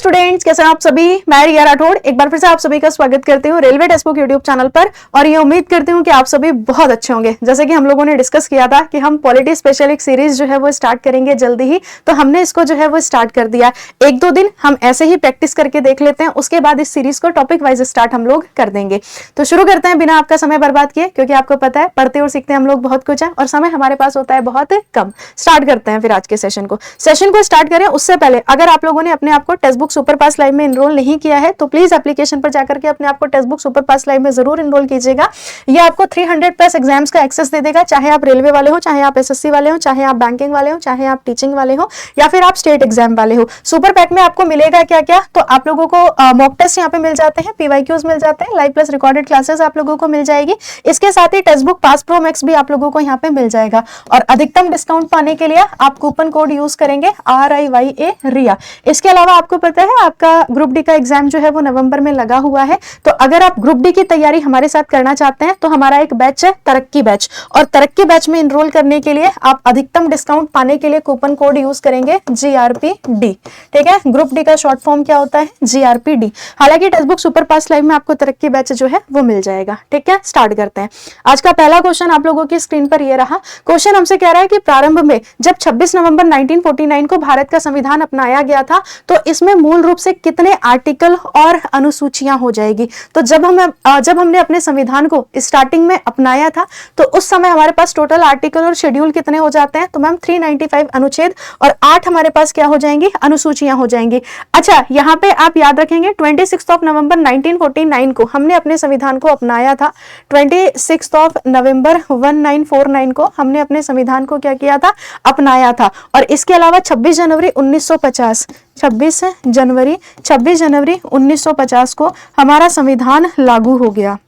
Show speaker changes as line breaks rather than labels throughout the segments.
Students, कैसे हैं आप सभी। मैं रिया राठौड़ एक बार फिर से आप सभी का स्वागत करती हूँ railway text book YouTube channel पर। और ये उम्मीद करती हूँ कि आप सभी बहुत अच्छे होंगे। जैसे कि हम लोगों ने डिस्कस किया था कि हम पॉलिटी स्पेशल एक सीरीज जो है वो स्टार्ट करेंगे जल्दी ही, तो हमने इसको जो है वो स्टार्ट कर दिया। एक दो दिन हम ऐसे ही प्रैक्टिस करके देख लेते हैं, उसके बाद इस सीरीज को टॉपिक वाइज स्टार्ट हम लोग कर देंगे। तो शुरू करते हैं बिना आपका समय बर्बाद किए, क्योंकि आपको पता है पढ़ते और सीखते हम लोग बहुत कुछ है और समय हमारे पास होता है बहुत कम। स्टार्ट करते हैं फिर आज के सेशन को स्टार्ट करें उससे पहले अगर आप लोगों ने अपने आप को टेक्स्ट बुक सुपर पास लाइव में एनरोल नहीं किया है तो प्लीज एप्लीकेशन पर जाकर के अपने आप को टेक्स्ट बुक सुपर पास लाइव में जरूर एनरोल कीजिएगा। ये आपको 300 प्लस एग्जाम्स का एक्सेस दे देगा, चाहे आप रेलवे वाले हो, चाहे आप एसएससी वाले हो, चाहे आप बैंकिंग वाले हो, चाहे आप टीचिंग वाले हो, या फिर आप स्टेट एग्जाम वाले हो। सुपर पैक में आपको मिलेगा क्या क्या, तो आप लोगों को मॉक टेस्ट यहाँ पे मिल जाते हैं, पीवाईक्यूज मिल जाते हैं, लाइव प्लस रिकॉर्डेड क्लासेस आप लोगों को मिल जाएगी। इसके साथ ही text book pass pro max भी आप लोगों को यहाँ पे मिल जाएगा। और अधिकतम डिस्काउंट पाने के लिए आप कूपन कोड यूज करेंगे RIYA रिया। इसके अलावा आपको पता है आपका ग्रुप डी का एग्जाम जो है वो नवंबर में लगा हुआ है, तो अगर आप ग्रुप डी की तैयारी हमारे साथ करना चाहते हैं तो हमारा एक बैच है तरक्की बैच, और तरक्की बैच में एनरोल करने के लिए आप अधिकतम डिस्काउंट पाने के लिए कूपन कोड यूज करेंगे GRPD। ठीक है, ग्रुप डी का शॉर्ट फॉर्म क्या होता है, GRPD। हालांकि टेक्स्ट बुक सुपर पास लाइव में आपको तरक्की बैच जो है वो मिल जाएगा। ठीक है, स्टार्ट करते हैं। आज का पहला क्वेश्चन आप लोगों की स्क्रीन पर ये रहा। क्वेश्चन हमसे कह रहा है कि प्रारंभ में जब 26 नवंबर 1949 को भारत का संविधान अपनाया गया था तो इसमें मूल रूप से कितने आर्टिकल और अनुसूचियां हो जाएगी। तो जब हमने अपने संविधान को स्टार्टिंग में अपनाया था तो उस समय हमारे पास टोटल आर्टिकल और शेड्यूल कितने हो जाते हैं, तो मैम 395 अनुच्छेद और 8 हमारे पास क्या हो जाएंगी, अनुसूचियां हो जाएंगी। अच्छा, यहाँ पे आप याद रखेंगे 26 नवंबर 1949 को हमने अपने संविधान को अपनाया था। 26 नवंबर 1949 को हमने अपने संविधान को क्या किया था, अपनाया था। और इसके अलावा 26 जनवरी 1950 को हमारा संविधान लागू हो गया।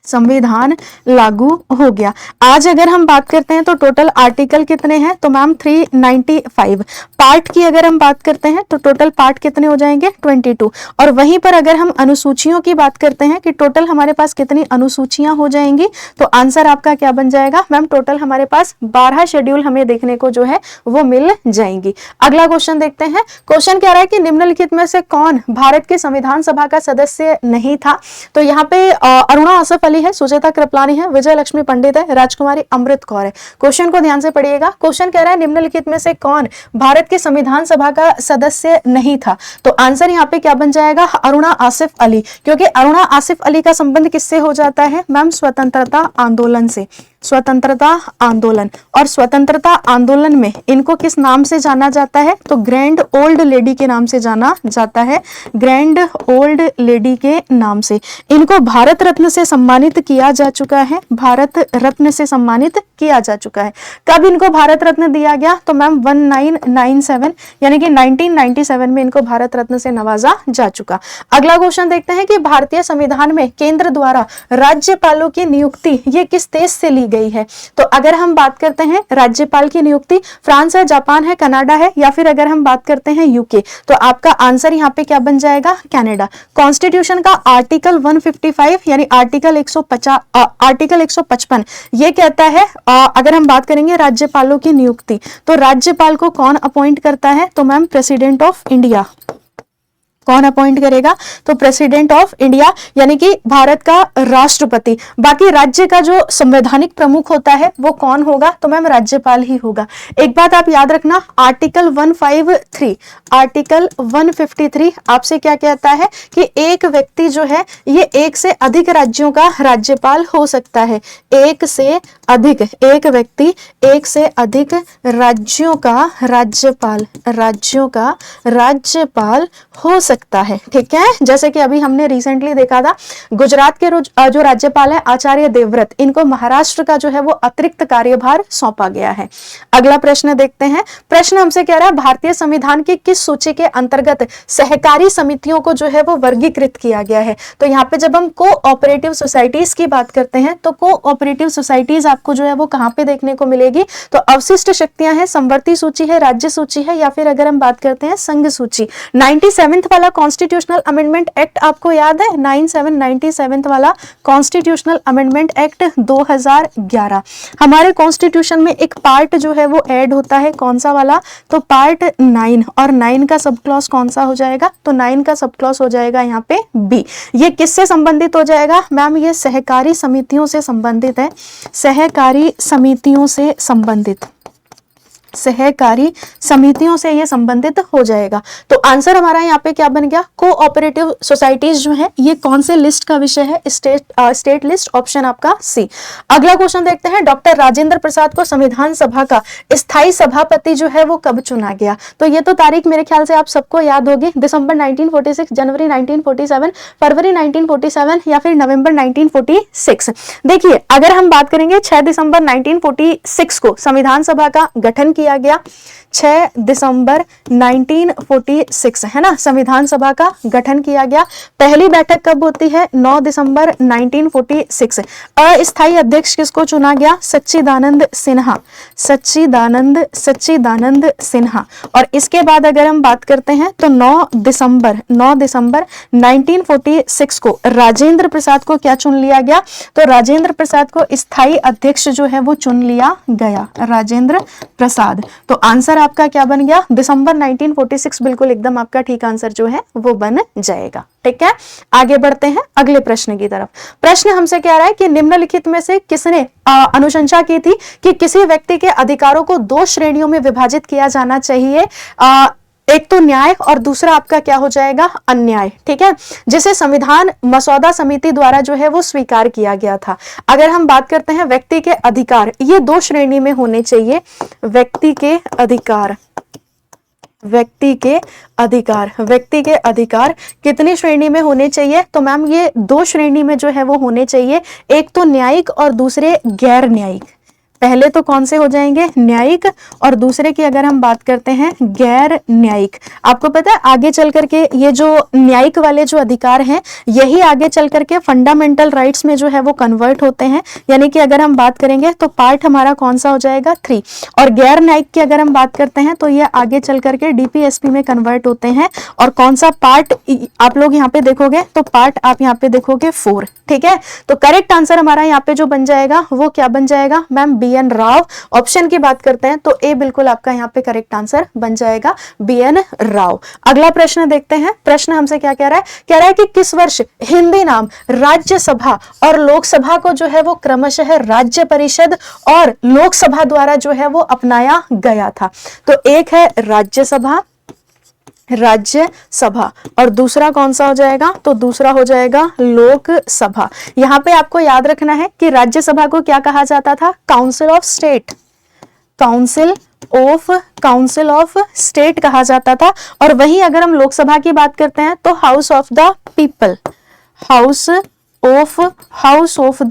संविधान लागू हो गया। आज अगर हम बात करते हैं तो टोटल आर्टिकल कितने हैं, तो मैम 395। पार्ट की अगर हम बात करते हैं तो टोटल पार्ट कितने हो जाएंगे, 22। और वहीं पर अगर हम अनुसूचियों की बात करते हैं कि टोटल हमारे पास कितनी अनुसूचियां हो जाएंगी, तो आंसर आपका क्या बन जाएगा मैम, टोटल हमारे पास 12 शेड्यूल हमें देखने को जो है वो मिल जाएंगी। अगला क्वेश्चन देखते हैं। क्वेश्चन कह रहा है कि निम्नलिखित में से कौन भारत के संविधान सभा का सदस्य नहीं था। तो यहाँ पे अरुणा आसफ अली है, सुचेता कृपलानी है, विजय लक्ष्मी पंडित है, राजकुमारी अमृत कौर है। क्वेश्चन को ध्यान से पढ़िएगा। क्वेश्चन कह रहा है निम्नलिखित में से कौन भारत के संविधान सभा का सदस्य नहीं था। तो आंसर यहाँ पे क्या बन जाएगा, अरुणा आसिफ अली, क्योंकि अरुणा आसिफ अली का संबंध किससे हो जाता है मैम, स्वतंत्रता आंदोलन से। स्वतंत्रता आंदोलन, और स्वतंत्रता आंदोलन में इनको किस नाम से जाना जाता है, तो ग्रैंड ओल्ड लेडी के नाम से जाना जाता है। ग्रैंड ओल्ड लेडी के नाम से इनको भारत रत्न से सम्मानित किया जा चुका है। भारत रत्न से सम्मानित किया जा चुका है। कब इनको भारत रत्न दिया गया, तो मैम 1997 यानी कि 1997 में इनको भारत रत्न से नवाजा जा चुका। अगला क्वेश्चन देखते हैं कि भारतीय संविधान में केंद्र द्वारा राज्यपालों की नियुक्ति ये किस देश से ली गई है। तो अगर हम बात करते हैं राज्यपाल की नियुक्ति, फ्रांस है, जापान है, कनाडा है, या फिर अगर हम बात करते हैं यूके, तो आपका आंसर यहाँ पे क्या बन जाएगा, कनाडा। कॉन्स्टिट्यूशन का आर्टिकल 155 यानी आर्टिकल 155 ये कहता है अगर हम बात करेंगे राज्यपालों की नियुक्ति, तो राज्यपाल को कौन अपॉइंट करता है, तो मैम प्रेसिडेंट ऑफ इंडिया। कौन अपॉइंट करेगा, तो प्रेसिडेंट ऑफ इंडिया यानी कि भारत का राष्ट्रपति। बाकी राज्य का जो संवैधानिक प्रमुख होता है वो कौन होगा, तो मैम राज्यपाल ही होगा। एक बात आप याद रखना, आर्टिकल 153 आपसे क्या कहता है कि एक व्यक्ति जो है ये एक से अधिक राज्यों का राज्यपाल हो सकता है। एक व्यक्ति एक से अधिक राज्यों का राज्यपाल हो सकता है। ठीक है, जैसे कि अभी हमने रिसेंटली देखा था गुजरात के जो राज्यपाल है आचार्य देवव्रत, इनको महाराष्ट्र का जो है वो अतिरिक्त कार्यभार सौंपा गया है। अगला प्रश्न देखते हैं। प्रश्न हमसे कह रहा है भारतीय संविधान की किस सूची के अंतर्गत सहकारी समितियों को जो है वो वर्गीकृत किया गया है। तो यहाँ पे जब हम कोऑपरेटिव सोसाइटीज की बात करते हैं तो कोऑपरेटिव सोसाइटीज आपको जो है वो कहाँ पे देखने को मिलेगी, तो अवशिष्ट शक्तियां हैं, समवर्ती सूची है, राज्य सूची है, या फिर अगर हम बात करते हैं संघ सूची। 97वां वाला कॉन्स्टिट्यूशनल अमेंडमेंट एक्ट आपको याद है, 9797 वाला कॉन्स्टिट्यूशनल अमेंडमेंट एक्ट 2011। हमारे कॉन्स्टिट्यूशन में एक पार्ट जो है वो ऐड होता है, कौन सा वाला, तो पार्ट 9, और 9 का सब क्लॉज कौन सा हो जाएगा, तो 9 का सब क्लॉज हो जाएगा यहाँ पे बी। ये किससे संबंधित हो जाएगा मैम, ये सहकारी समितियों से संबंधित है, सहकारी समितियों से संबंधित, सहकारी समितियों से ये संबंधित हो जाएगा। तो आंसर हमारा यहाँ पे क्या बन गया, कोऑपरेटिव सोसाइटीज जो है ये कौन से लिस्ट का विषय है, स्टेट लिस्ट, ऑप्शन आपका सी। अगला क्वेश्चन देखते हैं, डॉक्टर राजेंद्र प्रसाद को संविधान सभा का स्थायी सभापति जो है वो कब चुना गया, तो ये तो तारीख मेरे ख्याल से आप सबको याद होगी, दिसंबर 1946, जनवरी 1947, फरवरी 1947 या फिर नवंबर 1946। देखिए अगर हम बात करेंगे 6 दिसंबर 1946 को संविधान सभा का गठन किया गया, 6 दिसंबर 1946 है ना, संविधान सभा का गठन किया गया। पहली बैठक कब होती है, 9 दिसंबर 1946। अस्थायी अध्यक्ष किसको चुना गया, सच्चिदानंद सिन्हा, सच्चिदानंद सिन्हा। और इसके बाद अगर हम बात करते हैं तो 9 दिसंबर 1946 को राजेंद्र प्रसाद को क्या चुन लिया गया, तो राजेंद्र प्रसाद को स्थायी अध्यक्ष जो है वो चुन लिया गया, राजेंद्र प्रसाद। तो आंसर आपका क्या बन गया, दिसंबर 1946 बिल्कुल एकदम आपका ठीक आंसर जो है वो बन जाएगा। ठीक है, आगे बढ़ते हैं अगले प्रश्न की तरफ। प्रश्न हमसे कह रहा है कि निम्नलिखित में से किसने अनुशंसा की थी कि किसी व्यक्ति के अधिकारों को 2 श्रेणियों में विभाजित किया जाना चाहिए, एक तो न्याय और दूसरा आपका क्या हो जाएगा, अन्याय। ठीक है, जिसे संविधान मसौदा समिति द्वारा जो है वो स्वीकार किया गया था। अगर हम बात करते हैं व्यक्ति के अधिकार, ये 2 श्रेणी में होने चाहिए, व्यक्ति के अधिकार, व्यक्ति के अधिकार, व्यक्ति के अधिकार कितनी श्रेणी में होने चाहिए, तो मैम ये 2 श्रेणी में जो है वो होने चाहिए, एक तो न्यायिक और दूसरे गैर न्यायिक। पहले तो कौन से हो जाएंगे, न्यायिक, और दूसरे की अगर हम बात करते हैं गैर न्यायिक। आपको पता है आगे चल करके ये जो न्यायिक वाले जो अधिकार हैं यही आगे चल करके फंडामेंटल राइट्स में जो है वो कन्वर्ट होते हैं, यानी कि अगर हम बात करेंगे तो पार्ट हमारा कौन सा हो जाएगा, 3। और गैर न्यायिक की अगर हम बात करते हैं तो ये आगे चल करके डीपीएसपी में कन्वर्ट होते हैं। और कौन सा पार्ट आप लोग यहाँ पे देखोगे, तो पार्ट आप यहाँ पे देखोगे 4। ठीक है, तो करेक्ट आंसर हमारा यहाँ पे जो बन जाएगा वो क्या बन जाएगा मैम, BN राव। ऑप्शन की बात करते हैं तो ए बिल्कुल आपका यहाँ पे करेक्ट आंसर बन जाएगा, BN राव। अगला प्रश्न देखते हैं, प्रश्न हमसे क्या कह रहा है, कह रहा है कि किस वर्ष हिंदी नाम राज्यसभा और लोकसभा को जो है वो क्रमशः राज्य परिषद और लोकसभा द्वारा जो है वो अपनाया गया था। तो एक है राज्यसभा, राज्यसभा, और दूसरा कौन सा हो जाएगा, तो दूसरा हो जाएगा लोकसभा। यहाँ पे आपको याद रखना है कि राज्यसभा को क्या कहा जाता था, council of state, council of state कहा जाता था। और वहीं अगर हम लोकसभा की बात करते हैं तो house of the people, house of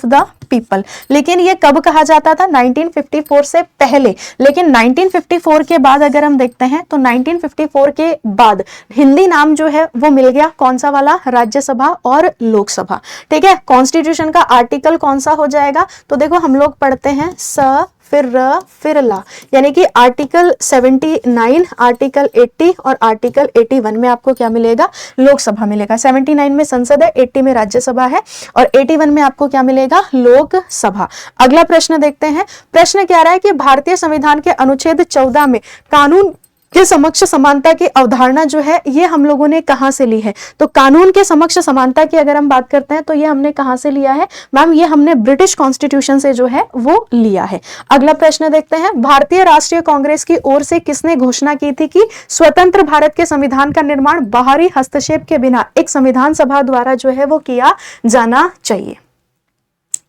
the people. लेकिन ये कब कहा जाता था, 1954 से पहले। लेकिन 1954 के बाद अगर हम देखते हैं तो 1954 के बाद हिंदी नाम जो है वो मिल गया, कौन सा वाला, राज्यसभा और लोकसभा। ठीक है, कॉन्स्टिट्यूशन का आर्टिकल कौन सा हो जाएगा, तो देखो हम लोग पढ़ते हैं स फिर ला, यानी कि आर्टिकल 79, आर्टिकल 80 और आर्टिकल 81 में आपको क्या मिलेगा, लोकसभा मिलेगा। 79 में संसद है, 80 में राज्यसभा है और 81 में आपको क्या मिलेगा, लोकसभा। अगला प्रश्न देखते हैं, प्रश्न क्या रहा है कि भारतीय संविधान के अनुच्छेद 14 में कानून के समक्ष समानता की अवधारणा जो है ये हम लोगों ने कहां से ली है, तो कानून के समक्ष समानता की अगर हम बात करते हैं तो ये हमने कहां से लिया है मैम, ये हमने ब्रिटिश कॉन्स्टिट्यूशन से जो है वो लिया है। अगला प्रश्न देखते हैं, भारतीय राष्ट्रीय कांग्रेस की ओर से किसने घोषणा की थी कि स्वतंत्र भारत के संविधान का निर्माण बाहरी हस्तक्षेप के बिना एक संविधान सभा द्वारा जो है वो किया जाना चाहिए।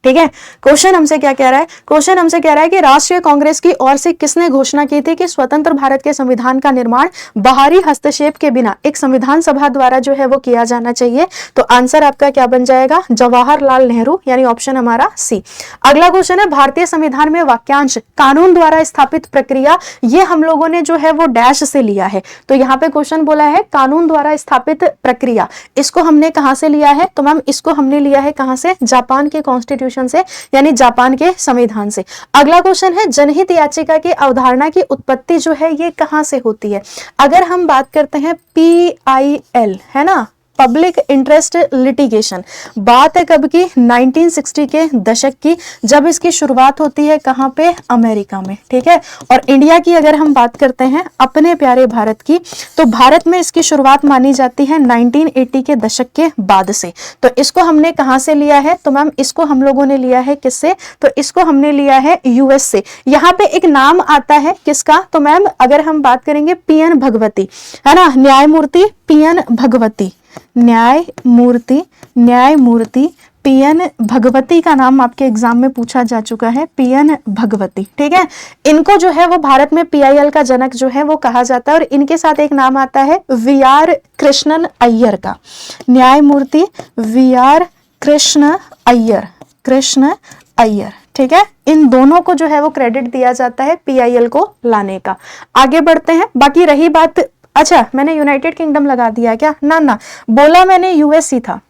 ठीक है, क्वेश्चन हमसे क्या कह रहा है, क्वेश्चन हमसे कह रहा है कि राष्ट्रीय कांग्रेस की ओर से किसने घोषणा की थी कि स्वतंत्र भारत के संविधान का निर्माण बाहरी हस्तक्षेप के बिना एक संविधान सभा द्वारा जो है वो किया जाना चाहिए। तो आंसर आपका क्या बन जाएगा, जवाहरलाल नेहरू, यानी ऑप्शन हमारा सी। अगला क्वेश्चन है, भारतीय संविधान में वाक्यांश कानून द्वारा स्थापित प्रक्रिया, ये हम लोगों ने जो है वो डैश से लिया है। तो यहाँ पे क्वेश्चन बोला है कानून द्वारा स्थापित प्रक्रिया, इसको हमने कहां से लिया है, तो मैम इसको हमने लिया है कहां से, जापान के कॉन्स्टिट्यूशन कॉन्स्टिट्यूशन से, यानी जापान के संविधान से। अगला क्वेश्चन है जनहित याचिका की अवधारणा की उत्पत्ति जो है ये कहां से होती है? अगर हम बात करते हैं PIL, है ना, पब्लिक इंटरेस्ट लिटिगेशन, बात है कब की? 1960 के दशक की, जब इसकी शुरुआत होती है कहां पे? अमेरिका में, ठीक है। और इंडिया की अगर हम बात करते हैं, अपने प्यारे भारत की, तो भारत में इसकी शुरुआत मानी जाती है 1980 के दशक के बाद से। तो इसको हमने कहां से लिया है? तो मैम इसको हम लोगों ने लिया है किससे? तो इसको हमने लिया है US से। यहाँ पे एक नाम आता है किसका? तो मैम अगर हम बात करेंगे PN भगवती, है ना, न्यायमूर्ति PN भगवती, न्यायमूर्ति PN भगवती का नाम आपके एग्जाम में पूछा जा चुका है, PN भगवती, ठीक है। इनको जो है वो भारत में PIL का जनक जो है वो कहा जाता है। और इनके साथ एक नाम आता है VR कृष्णन अय्यर का, न्यायमूर्ति VR कृष्ण अय्यर, ठीक है। इन दोनों को जो है वो क्रेडिट दिया जाता है PIL को लाने का। आगे बढ़ते हैं। बाकी रही बात, अच्छा मैंने यूनाइटेड किंगडम लगा दिया क्या? ना, बोला मैंने US ही था,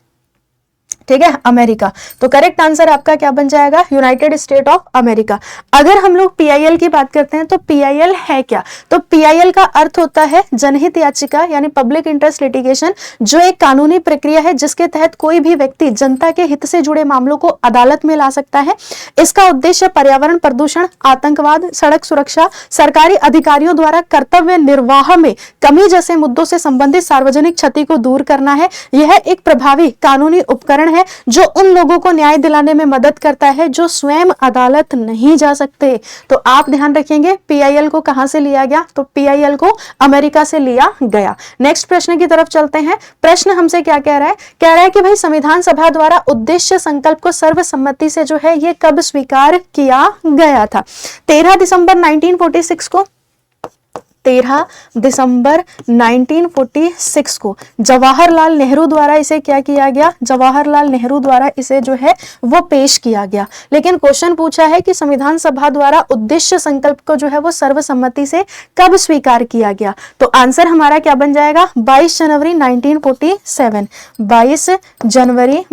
ठीक है, अमेरिका। तो करेक्ट आंसर आपका क्या बन जाएगा? United state of America. अगर हम लोग PIL की बात करते हैं तो PIL है क्या? तो PIL का अर्थ होता है जनहित याचिका, यानी पब्लिक इंटरेस्ट लिटिगेशन, जो एक कानूनी प्रक्रिया है जिसके तहत कोई भी व्यक्ति जनता के हित से जुड़े मामलों को अदालत में ला सकता है। इसका उद्देश्य पर्यावरण प्रदूषण, आतंकवाद, सड़क सुरक्षा, सरकारी अधिकारियों द्वारा कर्तव्य निर्वाह में कमी जैसे मुद्दों से संबंधित सार्वजनिक क्षति को दूर करना है। यह एक प्रभावी कानूनी उपकरण है जो उन लोगों को न्याय दिलाने में मदद करता है जो स्वयं अदालत नहीं जा सकते। तो आप ध्यान रखेंगे PIL को कहां से लिया गया? तो PIL को अमेरिका से लिया गया। नेक्स्ट प्रश्न की तरफ चलते हैं। प्रश्न हमसे क्या कह रहा है? कह रहा है कि भाई संविधान सभा द्वारा उद्देश्य संकल्प को सर्वसम्मति से जो है ये कब स्वीकार किया गया था? 13 दिसंबर 1946 को, 13 दिसंबर 1946 को जवाहरलाल नेहरू द्वारा इसे क्या किया गया? जवाहरलाल नेहरू द्वारा इसे जो है वो पेश किया गया। लेकिन क्वेश्चन पूछा है कि संविधान सभा द्वारा उद्देश्य संकल्प को जो है वो सर्वसम्मति से कब स्वीकार किया गया? तो आंसर हमारा क्या बन जाएगा? 22 जनवरी 1947, 22 जनवरी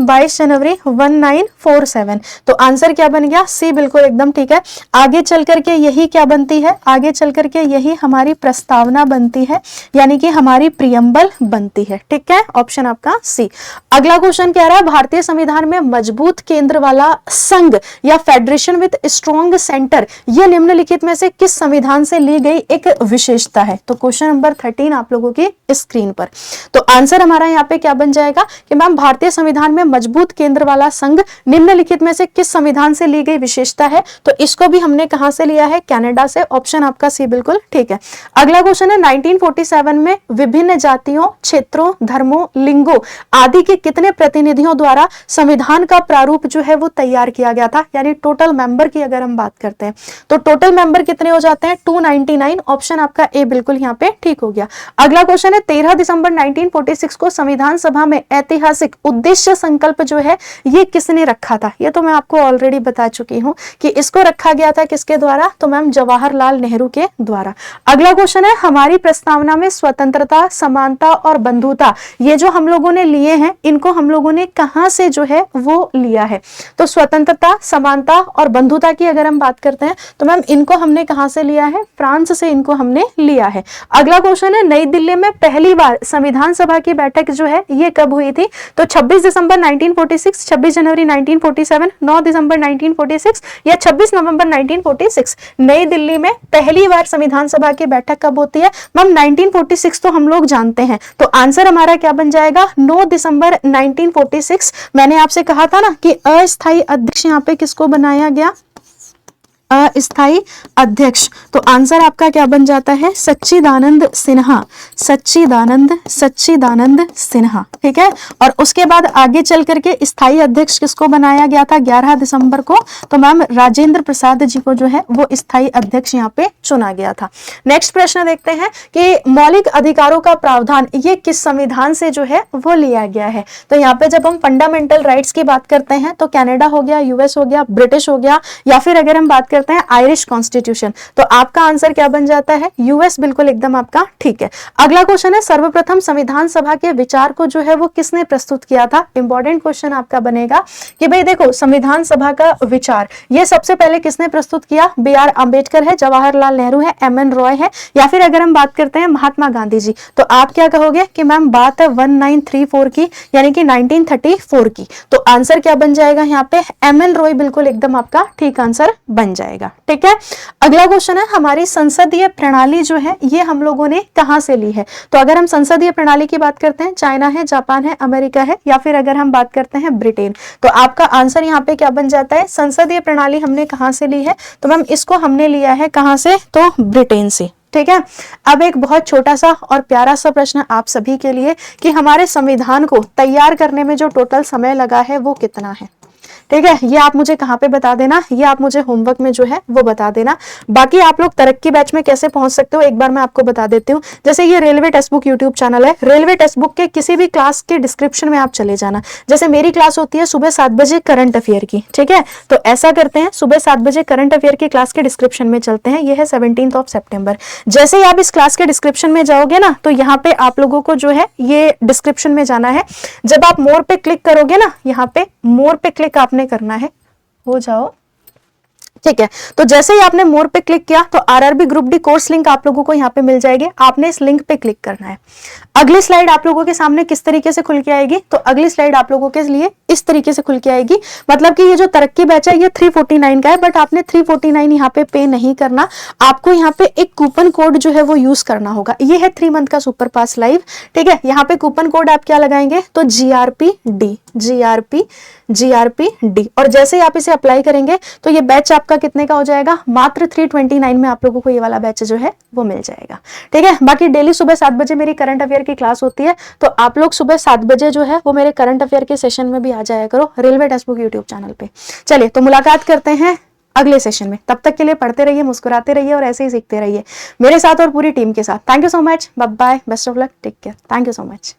1947। तो आंसर क्या बन गया? सी, बिल्कुल एकदम ठीक है। आगे चल करके यही क्या बनती है? आगे चल करके यही हमारी प्रस्तावना बनती है, यानी कि हमारी प्रियम्बल बनती है, ठीक है। ऑप्शन आपका सी। अगला क्वेश्चन कह रहा है भारतीय संविधान में मजबूत केंद्र वाला संघ या फेडरेशन विद स्ट्रॉन्ग सेंटर, यह निम्नलिखित में से किस संविधान से ली गई एक विशेषता है? तो क्वेश्चन नंबर 13 आप लोगों की स्क्रीन पर। तो आंसर हमारा यहाँ पे क्या बन जाएगा कि मैम भारतीय संविधान में मजबूत केंद्र वाला संघ निम्नलिखित में से किस संविधान से ली गई विशेषता है? तो इसको भी हमने कहां से लिया है? कनाडा से। ऑप्शन आपका सी बिल्कुल ठीक है। अगला क्वेश्चन है 1947 में विभिन्न जातियों, क्षेत्रों, धर्मों, लिंगों आदि के कितने प्रतिनिधियों द्वारा संविधान का प्रारूप जो है वो तैयार किया गया था? यानी टोटल मेंबर की अगर हम बात करते हैं तो टोटल मेंबर कितने हो जाते हैं? 299। ऑप्शन आपका ए बिल्कुल यहाँ पे ठीक हो गया। अगला क्वेश्चन है 13 दिसंबर 1946 को संविधान सभा में ऐतिहासिक उद्देश्य संकल्प जो है ये किसने रखा था? ये तो मैं आपको ऑलरेडी बता चुकी हूँ कि इसको रखा गया था किसके द्वारा? तो मैम जवाहरलाल नेहरू के द्वारा। अगला क्वेश्चन है हमारी प्रस्तावना में स्वतंत्रता, समानता और बंधुता, ये जो हम लोगों ने लिए हैं इनको हम लोगों ने कहां से जो है वो लिया है? तो स्वतंत्रता, समानता और बंधुता की अगर हम बात करते हैं तो मैम इनको हमने कहां से लिया है? फ्रांस से इनको हमने लिया है। अगला क्वेश्चन है नई दिल्ली में पहली बार संविधान सभा की बैठक जो है ये कब हुई थी? तो 26 दिसंबर 1946, 26 जनवरी 1947, 9 दिसंबर 1946 या 26 नवंबर 1946। नई दिल्ली में पहली बार संविधान सभा की बैठक कब होती है? मैम 1946 तो हम लोग जानते हैं, तो आंसर हमारा क्या बन जाएगा? 9 दिसंबर 1946। मैंने आपसे कहा था ना कि अस्थायी अध्यक्ष यहाँ पे किसको बनाया गया? अस्थायी अध्यक्ष। तो आंसर आपका क्या बन जाता है? सच्चिदानंद सिन्हा, सच्चिदानंद सिन्हा, ठीक है। और उसके बाद आगे चल करके स्थायी अध्यक्ष किसको बनाया गया था 11 दिसंबर को? तो मैम राजेंद्र प्रसाद जी को जो है वो स्थायी अध्यक्ष यहाँ पे चुना गया था। नेक्स्ट प्रश्न देखते हैं कि मौलिक अधिकारों का प्रावधान ये किस संविधान से जो है वो लिया गया है? तो यहाँ पे जब हम फंडामेंटल राइट्स की बात करते हैं तो कनाडा हो गया, US हो गया, ब्रिटिश हो गया, या फिर अगर हम बात करते हैं आयरिश कॉन्स्टिट्यूशन, तो आपका आंसर क्या बन जाता है, यूएस, बिल्कुल एकदम आपका ठीक है। अगला क्वेश्चन है सर्वप्रथम संविधान सभा के विचार को जो है वो किसने प्रस्तुत किया था। इंपॉर्टेंट क्वेश्चन आपका बनेगा कि भाई देखो संविधान सभा का विचार ये सबसे पहले किसने प्रस्तुत किया, बी आर अम्बेडकर है, जवाहरलाल नेहरू है, एम एन रॉय है, या फिर अगर हम बात करते हैं महात्मा गांधी जी, तो आप क्या कहोगे कि मैम बात है 1934 की, यानी कि 1934 की। तो आंसर क्या बन जाएगा यहाँ पे, एम एन रॉय, बिल्कुल एकदम आपका ठीक आंसर बन जाएगा। ठीक है, अगला क्वेश्चन है हमारी संसदीय प्रणाली जो है ये हम लोगों ने कहां से ली है। तो अगर हम संसदीय प्रणाली की बात करते हैं, चाइना है, जापान है, अमेरिका है, या फिर अगर हम बात करते हैं ब्रिटेन, तो आपका आंसर यहाँ पे क्या बन जाता है, संसदीय प्रणाली हमने कहां से ली है, तो मैम इसको हमने लिया है कहां से, तो ब्रिटेन से। ठीक है, अब एक बहुत छोटा सा और प्यारा सा प्रश्न आप सभी के लिए कि हमारे संविधान को तैयार करने में जो टोटल समय लगा है वो कितना है। ठीक है, ये आप मुझे कहाँ पे बता देना, ये आप मुझे होमवर्क में जो है वो बता देना। बाकी आप लोग तरक्की बैच में कैसे पहुंच सकते हो एक बार मैं आपको बता देती हूँ। जैसे ये railway text book YouTube channel है, रेलवे टेक्स्ट बुक के किसी भी क्लास के डिस्क्रिप्शन में आप चले जाना। जैसे मेरी क्लास होती है सुबह 7 बजे करंट अफेयर की, ठीक है, तो ऐसा करते हैं सुबह 7 बजे करंट अफेयर की क्लास के डिस्क्रिप्शन में चलते हैं। ये है 17 सितंबर। जैसे ही आप इस क्लास के डिस्क्रिप्शन में जाओगे ना, तो यहाँ पे आप लोगों को जो है ये डिस्क्रिप्शन में जाना है। जब आप मोर पे क्लिक करोगे ना, यहाँ पे मोर पे क्लिक आपने करना है, हो जाओ। ठीक है, तो जैसे ही आपने मोर पे क्लिक किया तो RRB group D course link आप लोगों को यहाँ पे मिल जाएगी। आपने इस लिंक पे क्लिक करना है। अगली स्लाइड आप लोगों के सामने किस तरीके से खुल के आएगी, तो अगली स्लाइड आप लोगों के लिए इस तरीके से खुल के आएगी। मतलब कि ये जो तरक्की बैच है ये 349 का है, बट आपने 349 यहाँ पे पे नहीं करना, आपको यहाँ पे एक कूपन कोड जो है वो यूज करना होगा। ये है 3 मंथ का सुपर पास लाइव। ठीक है, यहाँ पे कूपन कोड आप क्या लगाएंगे, तो GRPD, GRPD, और जैसे ही आप इसे अप्लाई करेंगे तो ये बैच आपका कितने का हो जाएगा, मात्र 329 में आप लोगों को ये वाला बैच जो है वो मिल जाएगा। ठीक है, बाकी डेली सुबह 7 बजे मेरी करंट अफेयर की क्लास होती है, तो आप लोग सुबह 7 बजे जो है वो मेरे करंट अफेयर के सेशन में भी आ जाया करो railway text book YouTube channel पे। चलिए तो मुलाकात करते हैं अगले सेशन में, तब तक के लिए पढ़ते रहिए, मुस्कुराते रहिए और ऐसे ही सीखते रहिए मेरे साथ और पूरी टीम के साथ। Thank you so much, bye bye, best of luck, take care, thank you so much.